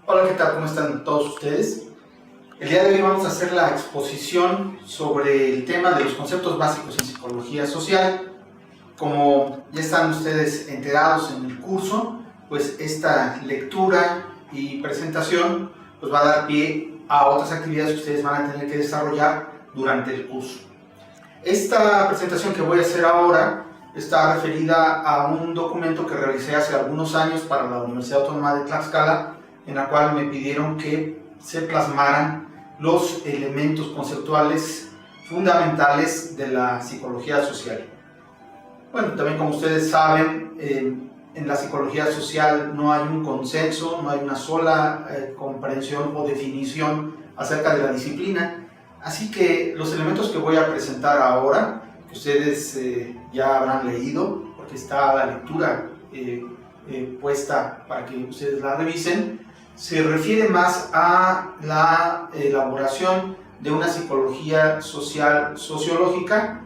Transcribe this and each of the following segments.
Hola, ¿qué tal? ¿Cómo están todos ustedes? El día de hoy vamos a hacer la exposición sobre el tema de los conceptos básicos en psicología social. Como ya están ustedes enterados en el curso, pues esta lectura y presentación pues va a dar pie a otras actividades que ustedes van a tener que desarrollar durante el curso. Esta presentación que voy a hacer ahora está referida a un documento que realicé hace algunos años para la Universidad Autónoma de Tlaxcala, en la cual me pidieron que se plasmaran los elementos conceptuales fundamentales de la psicología social. Bueno, también como ustedes saben, en la psicología social no hay un consenso, no hay una sola comprensión o definición acerca de la disciplina. Así que los elementos que voy a presentar ahora, que ustedes ya habrán leído, porque está la lectura puesta para que ustedes la revisen, se refiere más a la elaboración de una psicología social sociológica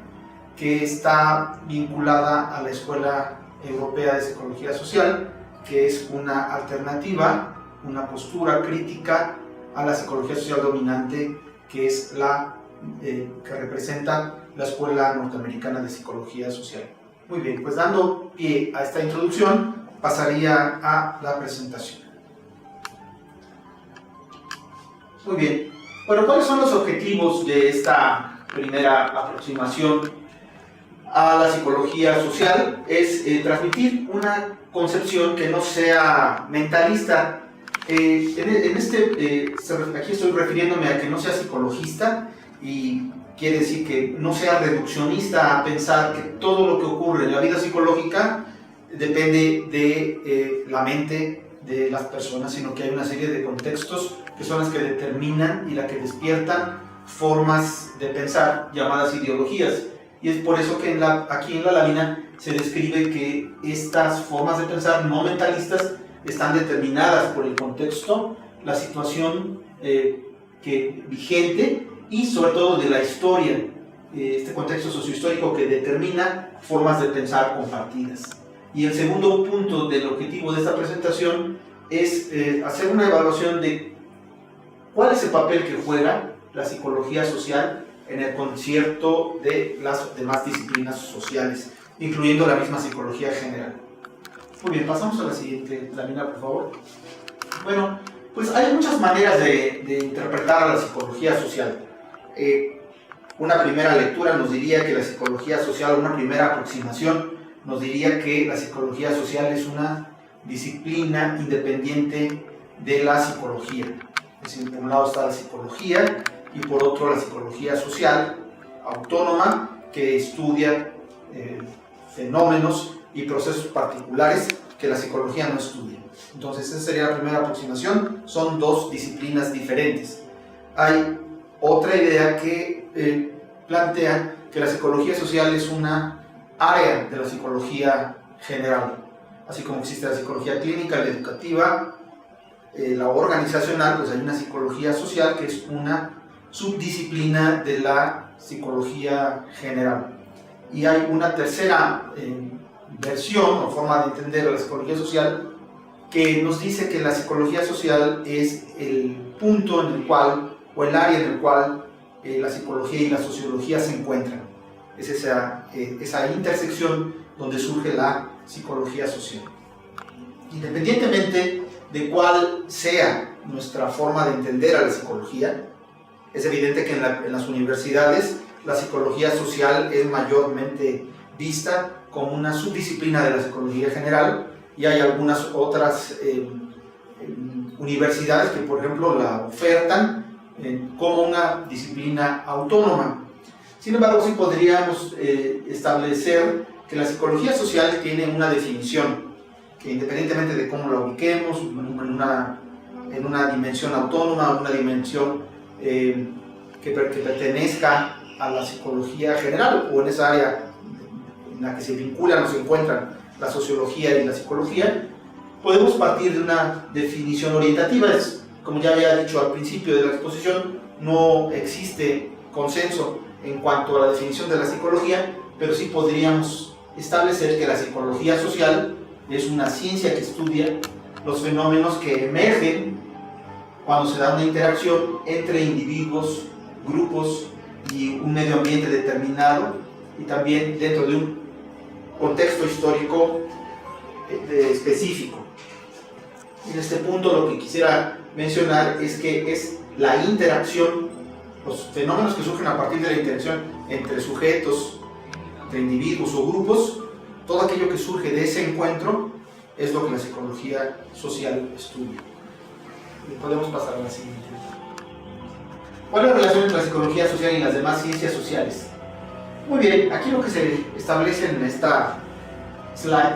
que está vinculada a la Escuela Europea de Psicología Social, que es una alternativa, una postura crítica a la psicología social dominante, que es la que representa la Escuela Norteamericana de Psicología Social. Muy bien, pues dando pie a esta introducción, pasaría a la presentación. Muy bien, bueno, ¿cuáles son los objetivos de esta primera aproximación a la psicología social? Es transmitir una concepción que no sea mentalista. Aquí estoy refiriéndome a que no sea psicologista, y quiere decir que no sea reduccionista a pensar que todo lo que ocurre en la vida psicológica depende de la mente de las personas, sino que hay una serie de contextos que son las que determinan y las que despiertan formas de pensar llamadas ideologías. Y es por eso que aquí en la lámina se describe que estas formas de pensar no mentalistas están determinadas por el contexto, la situación vigente y sobre todo de la historia, este contexto sociohistórico que determina formas de pensar compartidas. Y el segundo punto del objetivo de esta presentación es hacer una evaluación de cuál es el papel que juega la psicología social en el concierto de las demás disciplinas sociales, incluyendo la misma psicología general. Muy bien, pasamos a la siguiente lámina, por favor. Bueno, pues hay muchas maneras de interpretar a la psicología social. Una primera lectura nos diría que la psicología social, una primera aproximación, nos diría que la psicología social es una disciplina independiente de la psicología. Es decir, por un lado está la psicología y por otro la psicología social autónoma, que estudia fenómenos y procesos particulares que la psicología no estudia. Entonces esa sería la primera aproximación, son dos disciplinas diferentes. Hay otra idea que plantea que la psicología social es una área de la psicología general, así como existe la psicología clínica, la educativa, la organizacional, pues hay una psicología social que es una subdisciplina de la psicología general. Y hay una tercera versión o forma de entender a la psicología social que nos dice que la psicología social es el punto en el cual, o el área en el cual la psicología y la sociología se encuentran. Es esa intersección donde surge la psicología social. Independientemente de cuál sea nuestra forma de entender a la psicología, es evidente que en las universidades la psicología social es mayormente vista como una subdisciplina de la psicología general, y hay algunas otras universidades que, por ejemplo, la ofertan como una disciplina autónoma. Sin embargo, sí podríamos establecer que la psicología social tiene una definición que, independientemente de cómo la ubiquemos, en una dimensión autónoma, una dimensión que pertenezca a la psicología general, o en esa área en la que se vinculan o se encuentran la sociología y la psicología, podemos partir de una definición orientativa. Como ya había dicho al principio de la exposición, no existe consenso en cuanto a la definición de la psicología, pero sí podríamos establecer que la psicología social es una ciencia que estudia los fenómenos que emergen cuando se da una interacción entre individuos, grupos y un medio ambiente determinado, y también dentro de un contexto histórico específico. En este punto lo que quisiera mencionar es que es la interacción, los fenómenos que surgen a partir de la interacción entre sujetos, entre individuos o grupos, todo aquello que surge de ese encuentro es lo que la psicología social estudia. Y podemos pasar a la siguiente. ¿Cuál es la relación entre la psicología social y las demás ciencias sociales? Muy bien, aquí lo que se establece en esta slide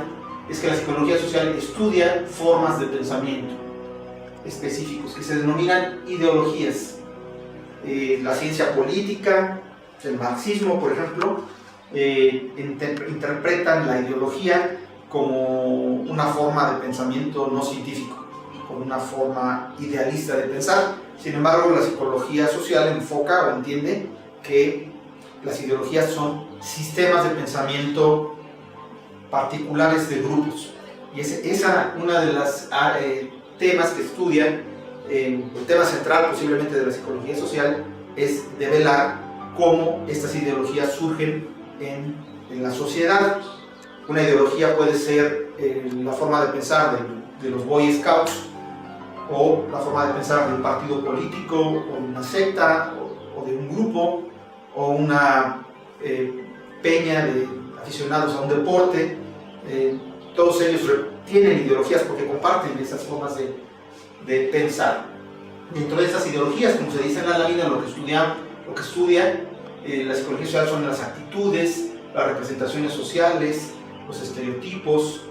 es que la psicología social estudia formas de pensamiento específicos que se denominan ideologías. La ciencia política, el marxismo, por ejemplo, interpretan la ideología como una forma de pensamiento no científico, como una forma idealista de pensar. Sin embargo, la psicología social enfoca o entiende que las ideologías son sistemas de pensamiento particulares de grupos. Y esa una de las temas que estudia, el tema central posiblemente de la psicología social, es develar cómo estas ideologías surgen en la sociedad. Una ideología puede ser la forma de pensar de los Boy Scouts, o la forma de pensar de un partido político, o de una secta, o de un grupo, o una peña de aficionados a un deporte. Todos ellos tienen ideologías porque comparten esas formas de pensar. Dentro de esas ideologías, como se dice en la lámina, lo que estudia la psicología social son las actitudes, las representaciones sociales, los estereotipos,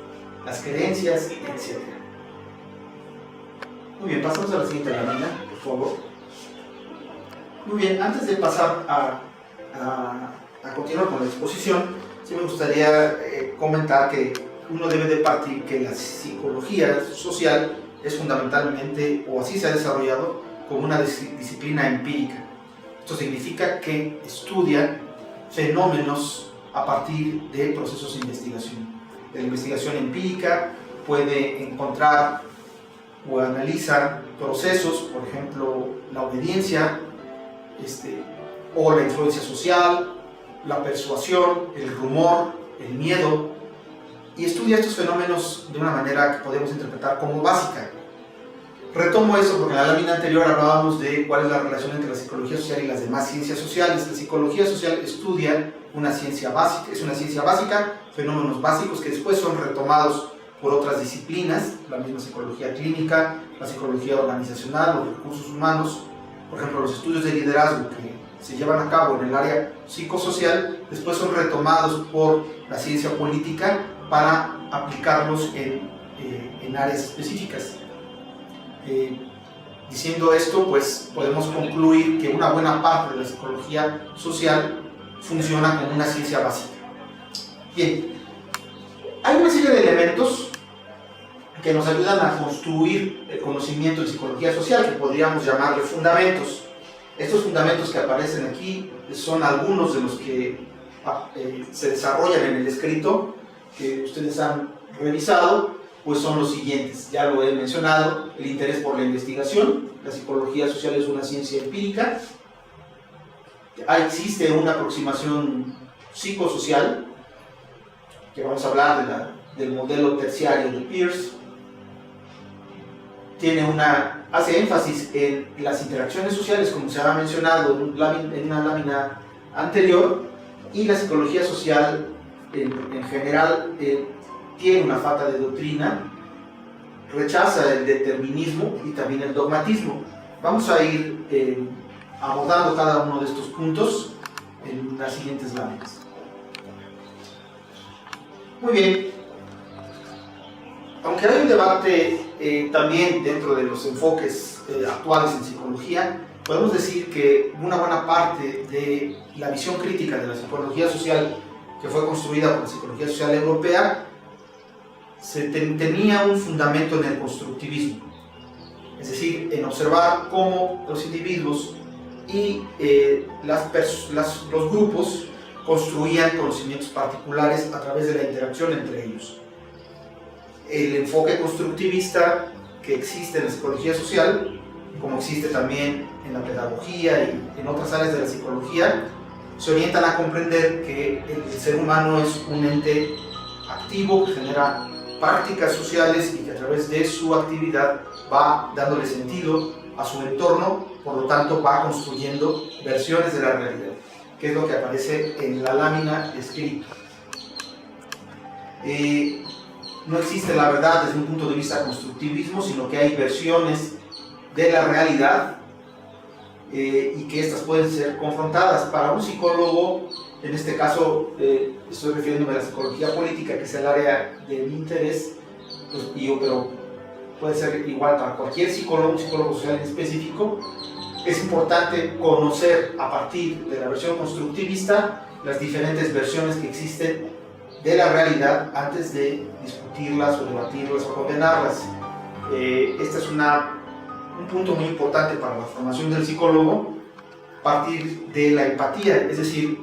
las creencias, etc. Muy bien, pasamos a la siguiente lámina, por favor. Muy bien, antes de pasar a continuar con la exposición, sí me gustaría comentar que uno debe de partir que la psicología social es fundamentalmente, o así se ha desarrollado, como una disciplina empírica. Esto significa que estudia fenómenos a partir de procesos de investigación. De la investigación empírica puede encontrar o analizar procesos, por ejemplo, la obediencia, o la influencia social, la persuasión, el rumor, el miedo, y estudia estos fenómenos de una manera que podemos interpretar como básica. Retomo eso porque en la lámina anterior hablábamos de cuál es la relación entre la psicología social y las demás ciencias sociales. La psicología social estudia una ciencia básica, es una ciencia básica, fenómenos básicos que después son retomados por otras disciplinas, la misma psicología clínica, la psicología organizacional, los recursos humanos, por ejemplo, los estudios de liderazgo que se llevan a cabo en el área psicosocial, después son retomados por la ciencia política para aplicarlos en áreas específicas. Diciendo esto, pues podemos concluir que una buena parte de la psicología social funciona como una ciencia básica. Bien, hay una serie de elementos que nos ayudan a construir el conocimiento de psicología social, que podríamos llamarle fundamentos. Estos fundamentos que aparecen aquí son algunos de los que se desarrollan en el escrito que ustedes han revisado, pues son los siguientes. Ya lo he mencionado: el interés por la investigación. La psicología social es una ciencia empírica. Existe una aproximación psicosocial, que vamos a hablar del modelo terciario de Peirce. Hace énfasis en las interacciones sociales, como se ha mencionado en una lámina anterior, y la psicología social en general tiene una falta de doctrina, rechaza el determinismo y también el dogmatismo. Vamos a ir abordando cada uno de estos puntos en las siguientes láminas. Muy bien. Aunque hay un debate también dentro de los enfoques actuales en psicología, podemos decir que una buena parte de la visión crítica de la psicología social que fue construida por la psicología social europea tenía un fundamento en el constructivismo, es decir, en observar cómo los individuos y los grupos construían conocimientos particulares a través de la interacción entre ellos. El enfoque constructivista que existe en la psicología social como existe también en la pedagogía y en otras áreas de la psicología, se orientan a comprender que el ser humano es un ente activo que genera prácticas sociales y que a través de su actividad va dándole sentido a su entorno, por lo tanto va construyendo versiones de la realidad, que es lo que aparece en la lámina escrito. No existe la verdad desde un punto de vista constructivismo, sino que hay versiones de la realidad y que estas pueden ser confrontadas. Para un psicólogo, en este caso estoy refiriéndome a la psicología política, que es el área de mi interés, pues, pero puede ser igual para cualquier psicólogo, un psicólogo social en específico. Es importante conocer a partir de la versión constructivista las diferentes versiones que existen de la realidad antes de discutirlas o debatirlas o condenarlas. Este es un punto muy importante para la formación del psicólogo, partir de la empatía, es decir,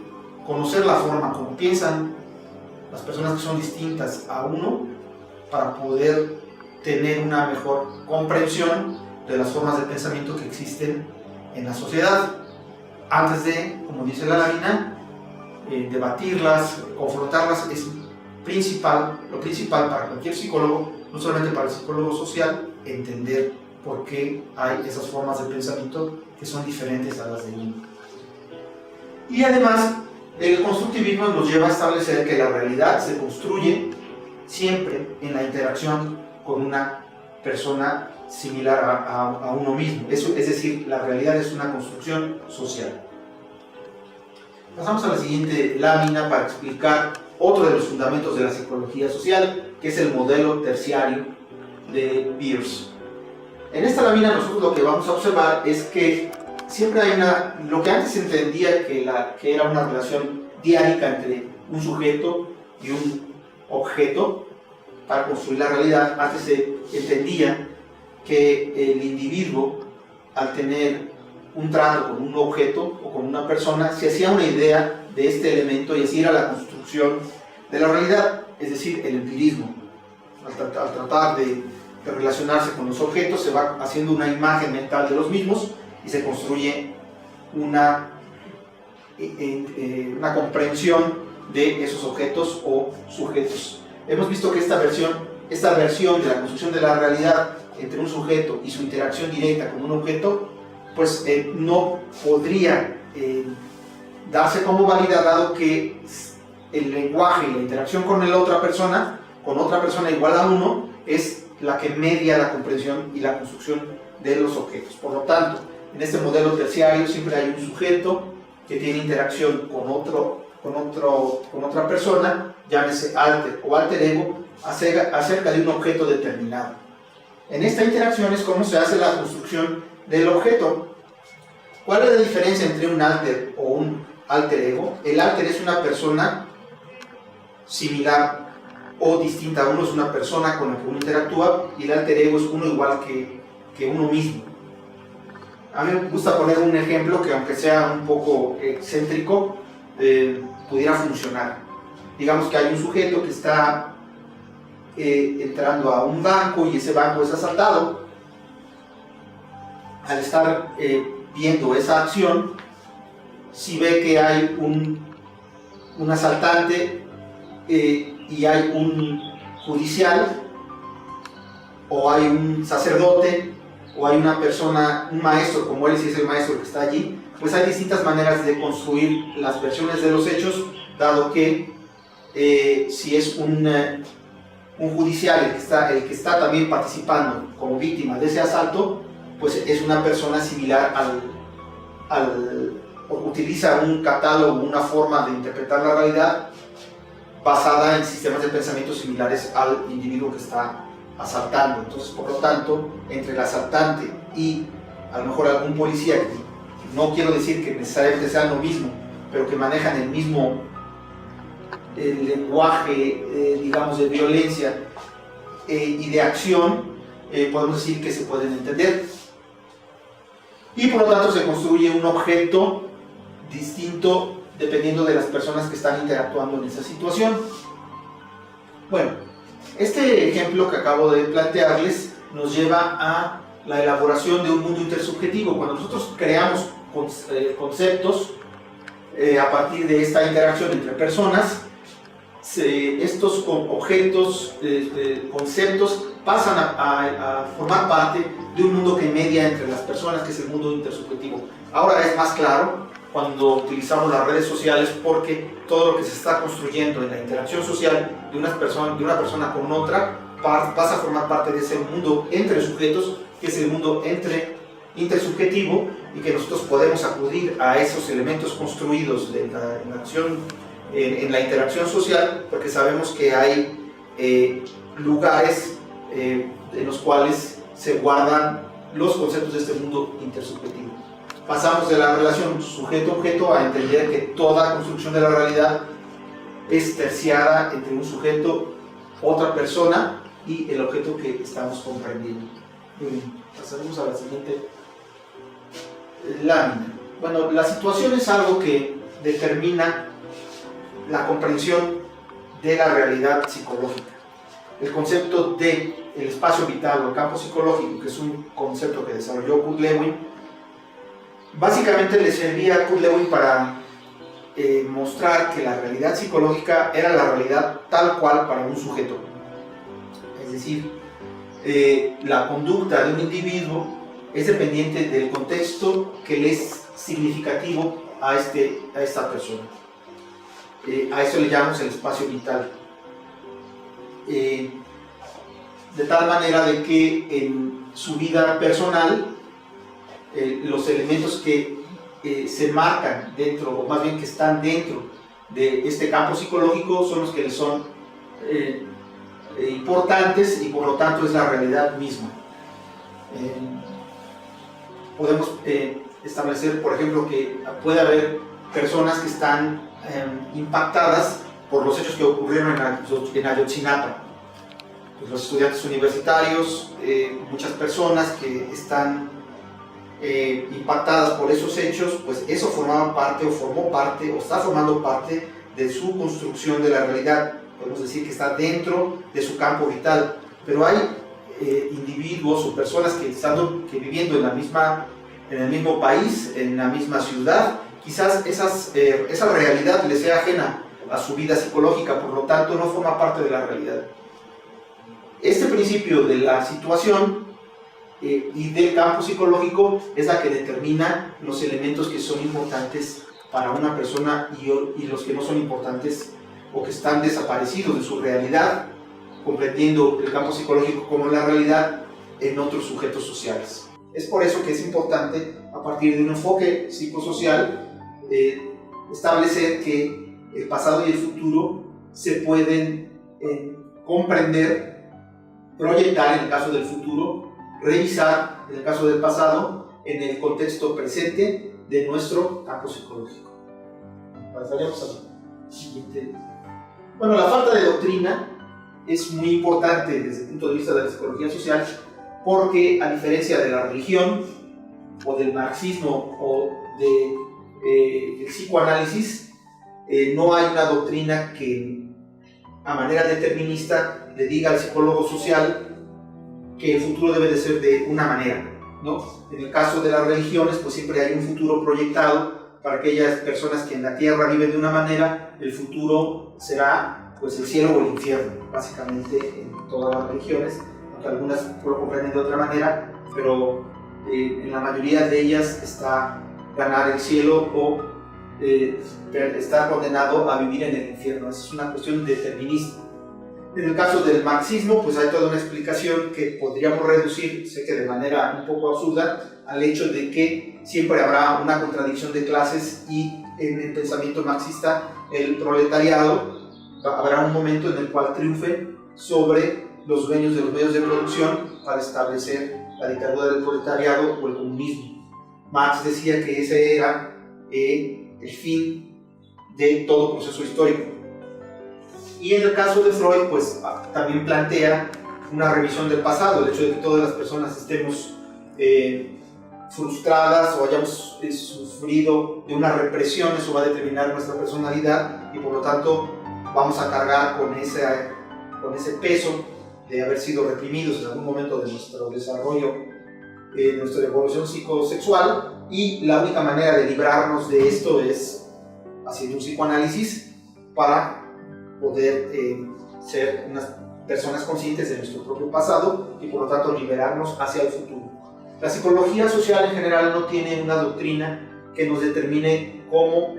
conocer la forma como piensan las personas que son distintas a uno para poder tener una mejor comprensión de las formas de pensamiento que existen en la sociedad, antes de, como dice la lámina, debatirlas, confrontarlas. Es lo principal para cualquier psicólogo, no solamente para el psicólogo social, entender por qué hay esas formas de pensamiento que son diferentes a las de uno. Y además, el constructivismo nos lleva a establecer que la realidad se construye siempre en la interacción con una persona similar a uno mismo. Eso, es decir, la realidad es una construcción social. Pasamos a la siguiente lámina para explicar otro de los fundamentos de la psicología social, que es el modelo terciario de Peirce. En esta lámina nosotros lo que vamos a observar es que siempre hay lo que antes se entendía que era una relación diálica entre un sujeto y un objeto para construir la realidad. Antes se entendía que el individuo, al tener un trato con un objeto o con una persona, se hacía una idea de este elemento y así era la construcción de la realidad, es decir, el empirismo. Al tratar de relacionarse con los objetos, se va haciendo una imagen mental de los mismos y se construye una comprensión de esos objetos o sujetos. Hemos visto que esta versión de la construcción de la realidad entre un sujeto y su interacción directa con un objeto, pues no podría darse como válida, dado que el lenguaje y la interacción con otra persona igual a uno, es la que media la comprensión y la construcción de los objetos. Por lo tanto, en este modelo terciario siempre hay un sujeto que tiene interacción con otra persona, llámese alter o alter ego, acerca de un objeto determinado. En esta interacción es como se hace la construcción del objeto. ¿Cuál es la diferencia entre un alter o un alter ego? El alter es una persona similar o distinta a uno, es una persona con la que uno interactúa, y el alter ego es uno igual que uno mismo. A mí me gusta poner un ejemplo que, aunque sea un poco excéntrico, pudiera funcionar. Digamos que hay un sujeto que está entrando a un banco y ese banco es asaltado. Al estar viendo esa acción, si ve que hay un asaltante y hay un judicial, o hay un sacerdote, o hay una persona, un maestro como él, si es el maestro que está allí, pues hay distintas maneras de construir las versiones de los hechos, dado que si es un judicial el que está también participando como víctima de ese asalto, pues es una persona similar o utiliza un catálogo, una forma de interpretar la realidad basada en sistemas de pensamiento similares al individuo que está asaltando. Entonces, por lo tanto, entre el asaltante y a lo mejor algún policía, que no quiero decir que necesariamente sean lo mismo, pero que manejan el mismo lenguaje, digamos, de violencia y de acción, podemos decir que se pueden entender. Y por lo tanto se construye un objeto distinto dependiendo de las personas que están interactuando en esa situación. Bueno, este ejemplo que acabo de plantearles nos lleva a la elaboración de un mundo intersubjetivo. Cuando nosotros creamos conceptos a partir de esta interacción entre personas, estos objetos, conceptos, pasan a formar parte de un mundo que media entre las personas, que es el mundo intersubjetivo. Ahora es más claro cuando utilizamos las redes sociales, porque todo lo que se está construyendo en la interacción social de una persona con otra pasa a formar parte de ese mundo entre sujetos, que es el mundo intersubjetivo, y que nosotros podemos acudir a esos elementos construidos de en la interacción social, porque sabemos que hay lugares en los cuales se guardan los conceptos de este mundo intersubjetivo. Pasamos de la relación sujeto-objeto a entender que toda construcción de la realidad es terciada entre un sujeto, otra persona y el objeto que estamos comprendiendo. Pasaremos a la siguiente lámina. Bueno, la situación es algo que determina la comprensión de la realidad psicológica. El concepto de el espacio vital o campo psicológico, que es un concepto que desarrolló Kurt Lewin, básicamente le servía a Kurt Lewin para mostrar que la realidad psicológica era la realidad tal cual para un sujeto. Es decir, la conducta de un individuo es dependiente del contexto que le es significativo a esta persona. A eso le llamamos el espacio vital. De tal manera de que en su vida personal los elementos que se marcan dentro, o más bien que están dentro de este campo psicológico, son los que le son importantes, y por lo tanto es la realidad misma. Podemos establecer, por ejemplo, que puede haber personas que están impactadas por los hechos que ocurrieron en Ayotzinapa. Pues los estudiantes universitarios, muchas personas que están impactadas por esos hechos, pues eso formaba parte o formó parte o está formando parte de su construcción de la realidad. Podemos decir que está dentro de su campo vital, pero hay individuos o personas que viviendo en el mismo país, en la misma ciudad, quizás esa realidad les sea ajena a su vida psicológica, por lo tanto no forma parte de la realidad. Este principio de la situación y del campo psicológico es la que determina los elementos que son importantes para una persona y los que no son importantes o que están desaparecidos de su realidad, comprendiendo el campo psicológico como la realidad en otros sujetos sociales. Es por eso que es importante, a partir de un enfoque psicosocial, establecer que el pasado y el futuro se pueden comprender, proyectar en el caso del futuro, revisar en el caso del pasado en el contexto presente de nuestro campo psicológico. Pasaríamos al siguiente. Bueno, la falta de doctrina es muy importante desde el punto de vista de la psicología social, porque a diferencia de la religión o del marxismo o del psicoanálisis, no hay una doctrina que a manera determinista le diga al psicólogo social que el futuro debe de ser de una manera, ¿no? En el caso de las religiones, pues siempre hay un futuro proyectado para aquellas personas que en la tierra viven de una manera. El futuro será pues el cielo o el infierno, básicamente en todas las religiones, aunque algunas lo comprenden de otra manera, pero en la mayoría de ellas está ganar el cielo o estar condenado a vivir en el infierno. Esa es una cuestión determinista. En el caso del marxismo, pues hay toda una explicación que podríamos reducir, sé que de manera un poco absurda, al hecho de que siempre habrá una contradicción de clases, y en el pensamiento marxista el proletariado habrá un momento en el cual triunfe sobre los dueños de los medios de producción para establecer la dictadura del proletariado o el comunismo. Marx decía que ese era el fin de todo proceso histórico. Y en el caso de Freud, pues también plantea una revisión del pasado, el hecho de que todas las personas estemos frustradas o hayamos sufrido de una represión. Eso va a determinar nuestra personalidad, y por lo tanto vamos a cargar con ese peso de haber sido reprimidos en algún momento de nuestro desarrollo nuestra evolución psicosexual, y la única manera de librarnos de esto es haciendo un psicoanálisis para poder ser unas personas conscientes de nuestro propio pasado y por lo tanto liberarnos hacia el futuro. La psicología social en general no tiene una doctrina que nos determine cómo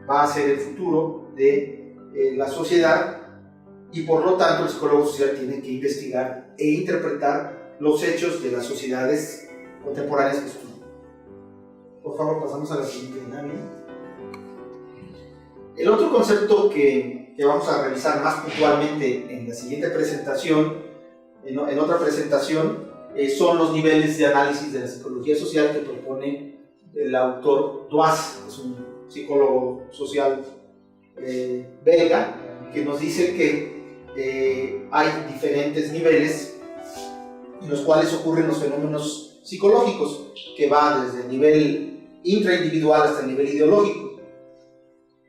va a ser el futuro de la sociedad, y por lo tanto el psicólogo social tiene que investigar e interpretar los hechos de las sociedades contemporáneas que estudia. Por favor, pasamos a la siguiente dinámica. El otro concepto que vamos a revisar más puntualmente en la siguiente presentación, en otra presentación, son los niveles de análisis de la psicología social que propone el autor Doise, que es un psicólogo social belga, que nos dice que hay diferentes niveles en los cuales ocurren los fenómenos psicológicos, que va desde el nivel intraindividual hasta el nivel ideológico.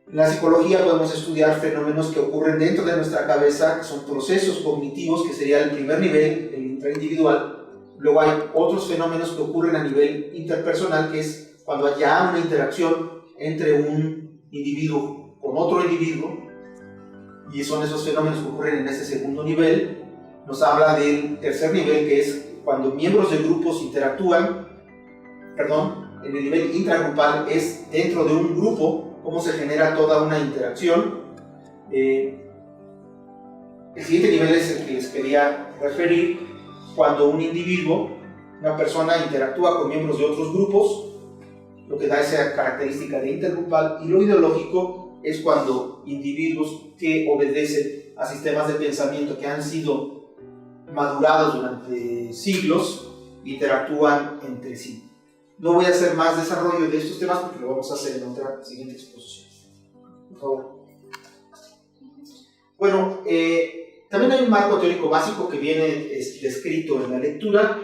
En la psicología podemos estudiar fenómenos que ocurren dentro de nuestra cabeza, que son procesos cognitivos, que sería el primer nivel, el intraindividual. Luego hay otros fenómenos que ocurren a nivel interpersonal, que es cuando hay ya una interacción entre un individuo con otro individuo, y son esos fenómenos que ocurren en ese segundo nivel. Nos habla del tercer nivel, que es cuando miembros de grupos interactúan, en el nivel intragrupal es dentro de un grupo, cómo se genera toda una interacción. El siguiente nivel es el que les quería referir, cuando un individuo, una persona, interactúa con miembros de otros grupos, lo que da esa característica de intergrupal. Y lo ideológico es cuando individuos que obedecen a sistemas de pensamiento que han sido madurados durante siglos interactúan entre sí. No voy a hacer más desarrollo de estos temas porque lo vamos a hacer en otra siguiente exposición. Por favor. Bueno, también hay un marco teórico básico que viene descrito en la lectura,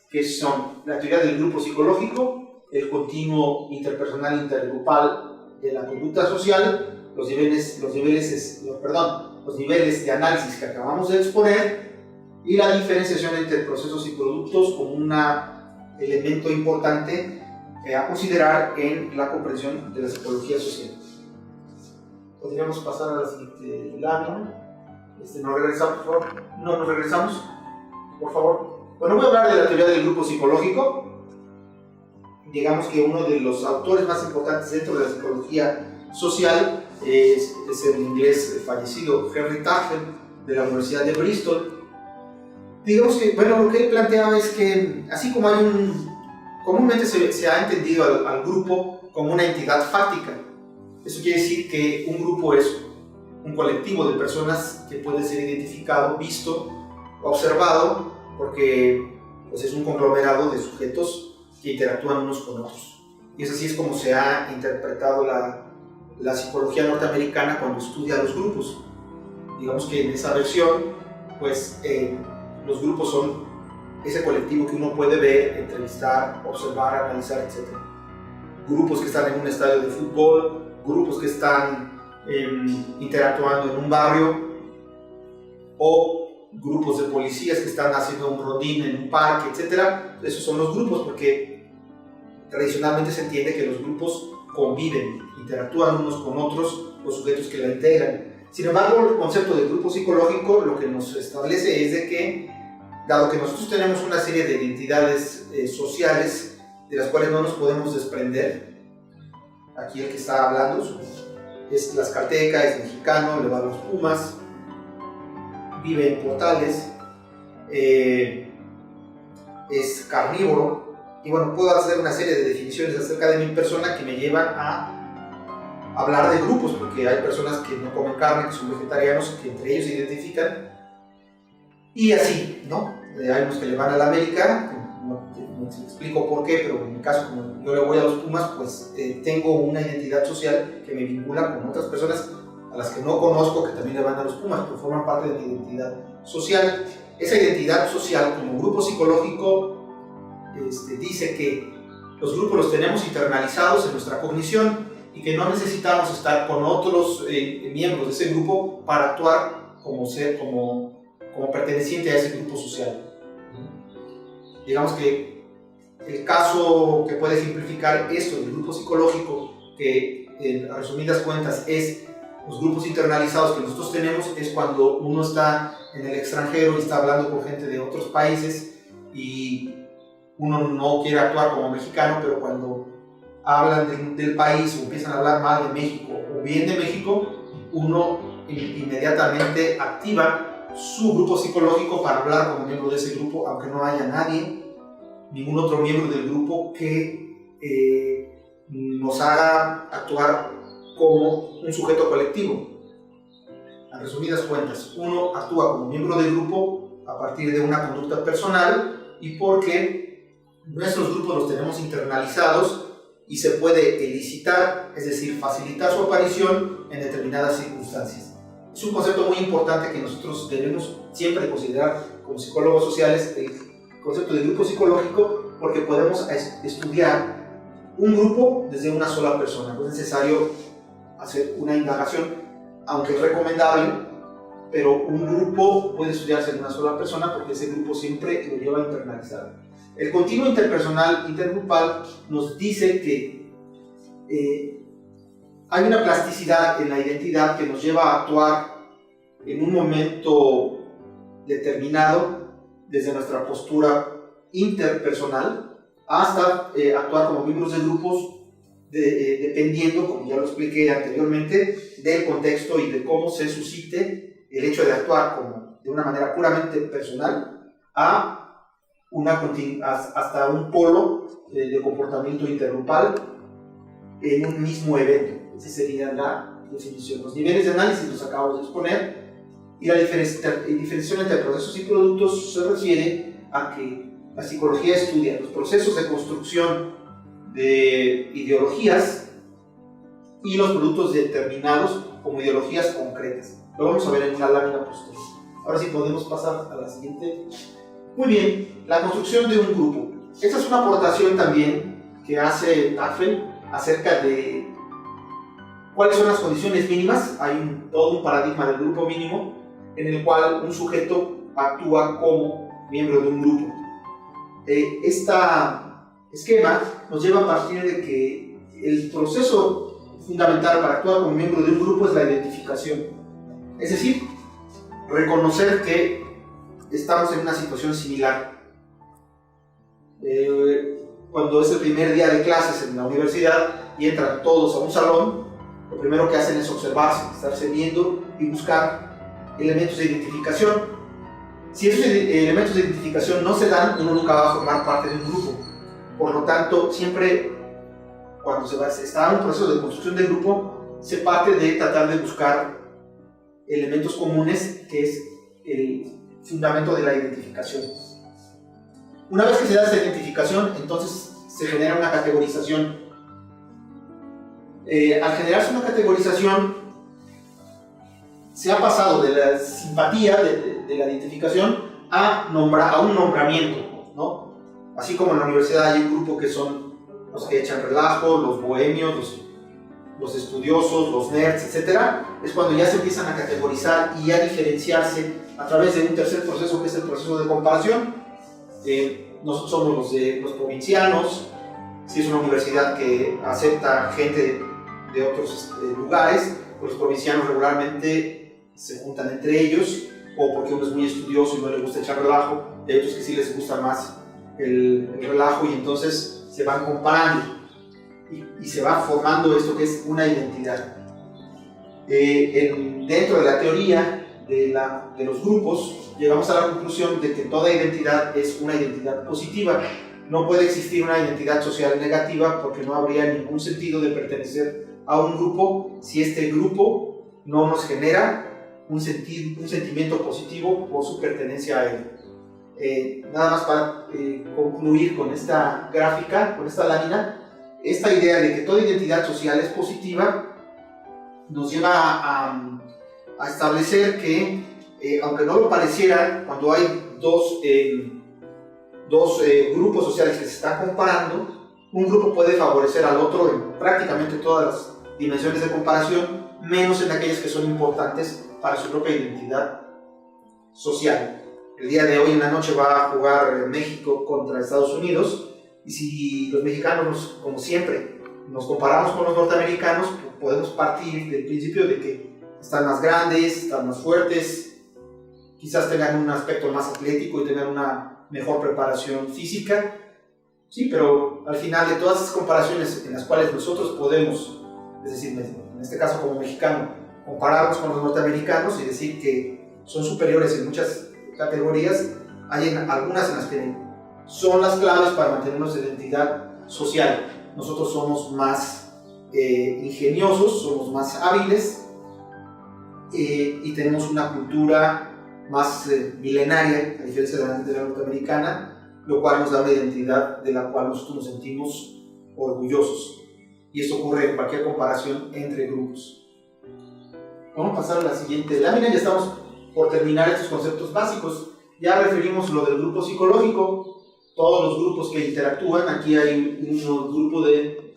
que son la teoría del grupo psicológico, el continuo interpersonal intergrupal de la conducta social, los niveles de análisis que acabamos de exponer, y la diferenciación entre procesos y productos como un elemento importante a considerar en la comprensión de la psicología social. Podríamos pasar a la siguiente lámina. ¿Nos regresamos, por favor? No, nos regresamos, por favor. Bueno, voy a hablar de la teoría del grupo psicológico. Digamos que uno de los autores más importantes dentro de la psicología social es el inglés fallecido Henry Tafel, de la Universidad de Bristol. Digamos que, bueno, lo que él planteaba es que, así como comúnmente se ha entendido al grupo como una entidad fáctica. Eso quiere decir que un grupo es un colectivo de personas que puede ser identificado, visto, observado, porque pues, es un conglomerado de sujetos que interactúan unos con otros. Y así es como se ha interpretado la psicología norteamericana cuando estudia los grupos. Digamos que en esa versión, pues los grupos son ese colectivo que uno puede ver, entrevistar, observar, analizar, etc. Grupos que están en un estadio de fútbol, grupos que están interactuando en un barrio, o grupos de policías que están haciendo un rondín en un parque, etc. Esos son los grupos, porque tradicionalmente se entiende que los grupos conviven, interactúan unos con otros, los sujetos que la integran. Sin embargo, el concepto del grupo psicológico lo que nos establece es de que, dado que nosotros tenemos una serie de identidades sociales de las cuales no nos podemos desprender, aquí el que está hablando es tlaxcalteca, es mexicano, le va a los Pumas, vive en Portales, es carnívoro, y bueno, puedo hacer una serie de definiciones acerca de mi persona que me llevan a hablar de grupos, porque hay personas que no comen carne, que son vegetarianos, que entre ellos se identifican, y así, ¿no? Hay unos que le van a la América, no te explico por qué, pero en mi caso, como yo le voy a los Pumas, pues tengo una identidad social que me vincula con otras personas a las que no conozco, que también le van a los Pumas, pero forman parte de mi identidad social. Esa identidad social, como grupo psicológico, dice que los grupos los tenemos internalizados en nuestra cognición y que no necesitamos estar con otros miembros de ese grupo para actuar como perteneciente a ese grupo social. Digamos que El caso que puede ejemplificar esto del grupo psicológico, que a resumidas cuentas es los grupos internalizados que nosotros tenemos, es cuando uno está en el extranjero y está hablando con gente de otros países y uno no quiere actuar como mexicano, pero cuando hablan del país o empiezan a hablar mal de México o bien de México, uno inmediatamente activa su grupo psicológico para hablar como miembro de ese grupo, aunque no haya nadie, ningún otro miembro del grupo que nos haga actuar como un sujeto colectivo. A resumidas cuentas, uno actúa como miembro del grupo a partir de una conducta personal y porque nuestros grupos los tenemos internalizados y se puede elicitar, es decir, facilitar su aparición en determinadas circunstancias. Es un concepto muy importante que nosotros debemos siempre considerar como psicólogos sociales, el concepto de grupo psicológico, porque podemos estudiar un grupo desde una sola persona. No es necesario hacer una indagación, aunque es recomendable, pero un grupo puede estudiarse en una sola persona porque ese grupo siempre lo lleva internalizado. El continuo interpersonal, intergrupal, nos dice que hay una plasticidad en la identidad que nos lleva a actuar en un momento determinado desde nuestra postura interpersonal hasta actuar como miembros de grupos dependiendo, como ya lo expliqué anteriormente, del contexto y de cómo se suscite el hecho de actuar como de una manera puramente personal a hasta un polo de comportamiento intergrupal en un mismo evento. Esa sería la definición. Los niveles de análisis los acabamos de exponer y la diferenciación entre procesos y productos se refiere a que la psicología estudia los procesos de construcción de ideologías y los productos determinados como ideologías concretas. Lo vamos a ver en una lámina posterior. Ahora sí podemos pasar a la siguiente. Muy bien, la construcción de un grupo. Esta es una aportación también que hace Tafel acerca de cuáles son las condiciones mínimas. Hay todo un paradigma del grupo mínimo en el cual un sujeto actúa como miembro de un grupo. Este esquema nos lleva a partir de que el proceso fundamental para actuar como miembro de un grupo es la identificación. Es decir, reconocer que estamos en una situación similar. Cuando es el primer día de clases en la universidad y entran todos a un salón, lo primero que hacen es observarse, estarse viendo y buscar elementos de identificación. Si esos elementos de identificación no se dan, uno nunca va a formar parte de un grupo. Por lo tanto, siempre cuando se está en un proceso de construcción de grupo, se parte de tratar de buscar elementos comunes, que es el fundamento de la identificación. Una vez que se da esa identificación, entonces se genera una categorización. Al generarse una categorización, se ha pasado de la simpatía, de la identificación, a un nombramiento, ¿no? Así como en la universidad hay un grupo que son los que echan relajo, los bohemios, los estudiosos, los nerds, etc. Es cuando ya se empiezan a categorizar y a diferenciarse a través de un tercer proceso, que es el proceso de comparación. Nosotros somos los provincianos. Si es una universidad que acepta gente de otros lugares, pues los provincianos regularmente se juntan entre ellos, o porque uno es muy estudioso y no le gusta echar relajo, hay otros que sí les gusta más el relajo y entonces se van comparando y se va formando esto que es una identidad. Dentro de la teoría de los grupos llegamos a la conclusión de que toda identidad es una identidad positiva. No puede existir una identidad social negativa porque no habría ningún sentido de pertenecer a un grupo si este grupo no nos genera un sentimiento positivo por su pertenencia a él. Nada más para concluir con esta gráfica, con esta lámina, esta idea de que toda identidad social es positiva nos lleva a establecer que, aunque no lo pareciera, cuando hay dos grupos sociales que se están comparando, un grupo puede favorecer al otro en prácticamente todas las dimensiones de comparación, menos en aquellas que son importantes para su propia identidad social. El día de hoy en la noche va a jugar México contra Estados Unidos Y si los mexicanos, como siempre, nos comparamos con los norteamericanos, podemos partir del principio de que están más grandes, están más fuertes, quizás tengan un aspecto más atlético y tengan una mejor preparación física. Sí, pero al final de todas esas comparaciones en las cuales nosotros podemos, es decir, en este caso como mexicano, compararnos con los norteamericanos y decir que son superiores en muchas categorías, hay algunas en las que son las claves para mantener nuestra identidad social. Nosotros somos más ingeniosos, somos más hábiles y tenemos una cultura más milenaria, a diferencia de la norteamericana, lo cual nos da una identidad de la cual nosotros nos sentimos orgullosos. Y esto ocurre en cualquier comparación entre grupos. Vamos a pasar a la siguiente lámina. Ya estamos por terminar estos conceptos básicos. Ya referimos lo del grupo psicológico, todos los grupos que interactúan. Aquí hay un grupo de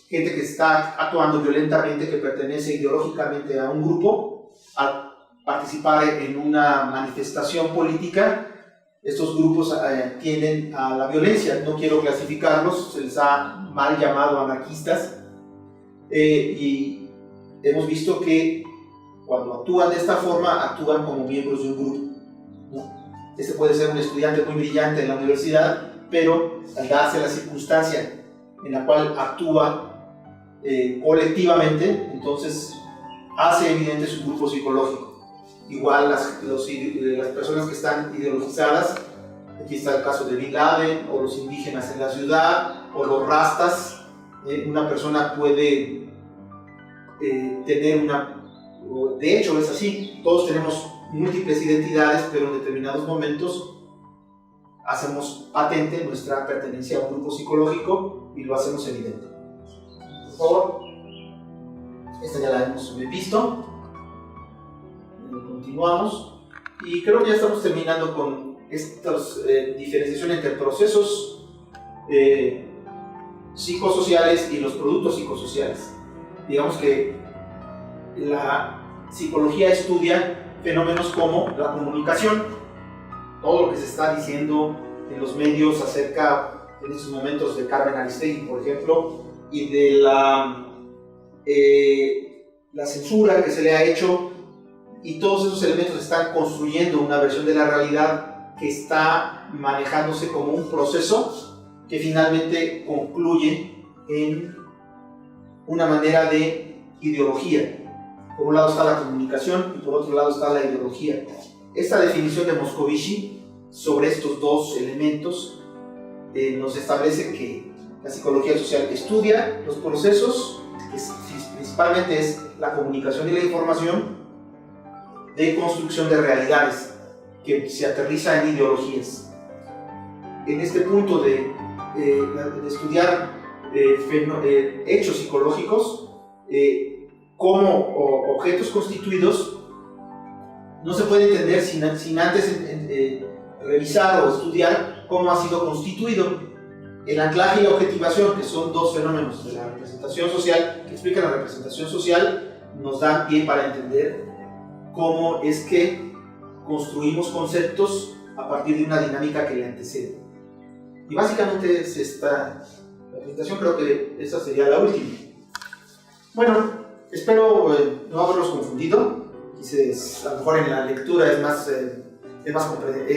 gente que está actuando violentamente, que pertenece ideológicamente a un grupo, a participar en una manifestación política. Estos grupos tienden a la violencia. No quiero clasificarlos, se les ha mal llamado anarquistas, y hemos visto que cuando actúan de esta forma, actúan como miembros de un grupo, ¿no? Este puede ser un estudiante muy brillante en la universidad, pero al darse la circunstancia en la cual actúa colectivamente, entonces hace evidente su grupo psicológico. Igual las personas que están ideologizadas, aquí está el caso de Bin Laden, o los indígenas en la ciudad, o los rastas. Una persona puede tener de hecho es así, todos tenemos múltiples identidades, pero en determinados momentos hacemos patente nuestra pertenencia a un grupo psicológico y lo hacemos evidente. Por favor, esta ya la hemos visto. Continuamos y creo que ya estamos terminando con esta diferenciación entre procesos psicosociales y los productos psicosociales. Digamos que la psicología estudia fenómenos como la comunicación, todo lo que se está diciendo en los medios acerca en estos momentos de Carmen Aristegui, por ejemplo, y de la censura que se le ha hecho. Y todos esos elementos están construyendo una versión de la realidad que está manejándose como un proceso que finalmente concluye en una manera de ideología. Por un lado está la comunicación y por otro lado está la ideología. Esta definición de Moscovici sobre estos dos elementos nos establece que la psicología social estudia los procesos, que principalmente es la comunicación y la información, de construcción de realidades que se aterriza en ideologías. En este punto de estudiar hechos psicológicos como objetos constituidos, no se puede entender sin antes revisar o estudiar cómo ha sido constituido. El anclaje y la objetivación, que son dos fenómenos de la representación social, que explican la representación social, nos dan pie para entender cómo es que construimos conceptos a partir de una dinámica que le antecede. Y básicamente es esta la presentación, creo que esa sería la última. Bueno, espero no haberlos confundido. Quizás, a lo mejor en la lectura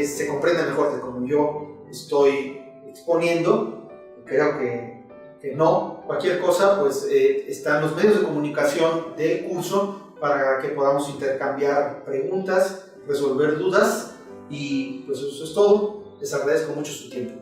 se comprende mejor de cómo yo estoy exponiendo. Creo que no. Cualquier cosa, pues están los medios de comunicación del curso para que podamos intercambiar preguntas, resolver dudas, y pues eso es todo. Les agradezco mucho su tiempo.